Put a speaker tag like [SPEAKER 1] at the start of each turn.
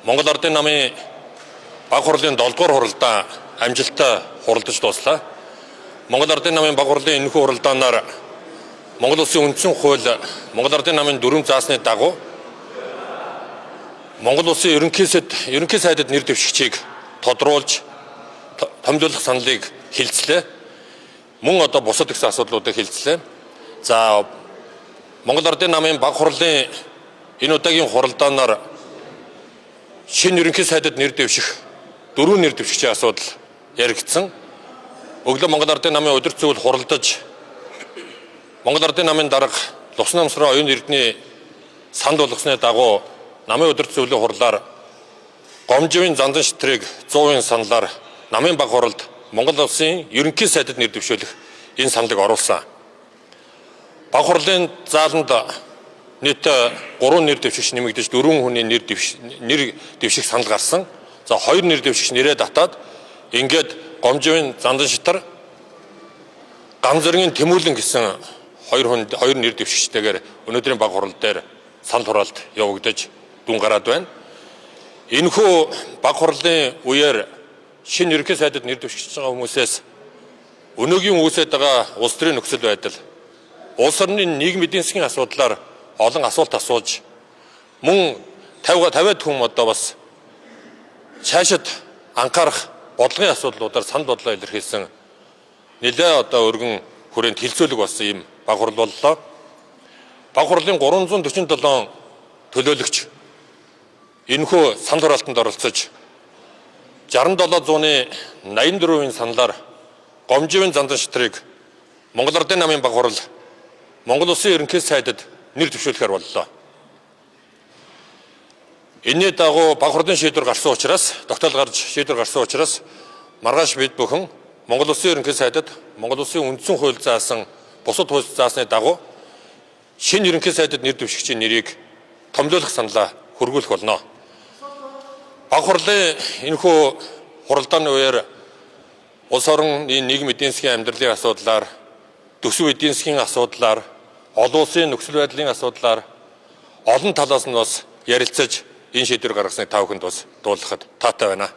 [SPEAKER 1] Монгол Ардын намын баг хурлын 7-р хуралдаа амжилттай хуралдаж дууслаа. Монгол Ардын намын баг хурлын энэхүү хуралдаанаар Монгол Улсын үндсэн хууль Монгол Ардын намын дүрм заасны дагуу Монгол Улсын ерөнхий сайдад нэр дэвшигчийг тодруулж томилуулах саналыг хэлцлээ. Мөн одоо бусад гэсэн асуудлуудыг хэлцлээ. За Монгол Ардын намын баг хурлын энэ удаагийн хуралдаанаар шинэ ерөнхий сайдад нэр дэвших 4 нэр дэвшигчийн асуудал яригдсан. Өглөө Монгол Ардын намын удирд зөвлөл хуралдаж Монгол Ардын намын дарга Лувсан намсрын оюун эрдэнэ санд болгосны дагуу намын удирд зөвлөлийн хурлаар гомживын зандан шитрийг 100% саналаар намын баг хуралд Монгол Улсын ерөнхий сайдад нэр дэвшүүлэх энэ саналыг оруулсан. Баг хурлын зааланд нийт 3 нэр дэвшигч нэмэгдэж 4 хүний нэр дэвших санал гарсан. За 2 нэр дэвшигч нэрээ татаад ингээд гомживын зандан шитар Ган Зоригийн Тэмүүлэн гэсэн 2 нэр дэвшигчтэйгээр өнөөдрийн баг хурал дээр санал хураалт явагдаж дүн гараад байна. Энэхүү баг хурлын үеэр шинэ ерөнхий сайдад нэр дэвшигч байгаа хүмүүсээс өнөөгийн үүсэж байгаа улс төрийн нөхцөл байдал, улс орны нийгмийн эдийн засгийн асуудлаар олон асуулт асууж мөн 50-аад хүн одоо бас цаашид анхаарах бодлогын асуудлуудаар санал бодлоо илэрхийлсэн нэлээ одоо өргөн хүрээнд хилцүүлэг болсон юм баг хурал боллоо. Баг хурлын 347 төлөөлөгч энэхүү санал хураалтанд оролцож 6784-ийн саналаар гомживын зандан шитрийг Монгол Ардын намын баг хурал Монгол Улсын ерөнхий сайдад нэр дэвшүүлэхээр боллоо. Энэний дагуу баг хурлын шийдвэр гарсан учраас, тогтоол гарч шийдвэр гарсан учраас маргааш бид бүхэн Монгол Улсын ерөнхий сайдад Монгол Улсын үндсэн хууль заасан бусад хууль заасны дагуу шинэ ерөнхий сайдад нэр дэвшигчийн нэрийг томилуулах саналаа хөргүүлэх болно. Баг хурлын энэхүү хуралдааны үеэр улс орны нийгэм эдийн засгийн амьдралын асуудлаар, төсөв эдийн засгийн асуудлаар, олон улсын нөхцөл байдлын асуудлаар олон талаас нь бас ярилцаж энэ шийдвэр гаргасныг та бүхэнд бас дуулгахад таатай байна.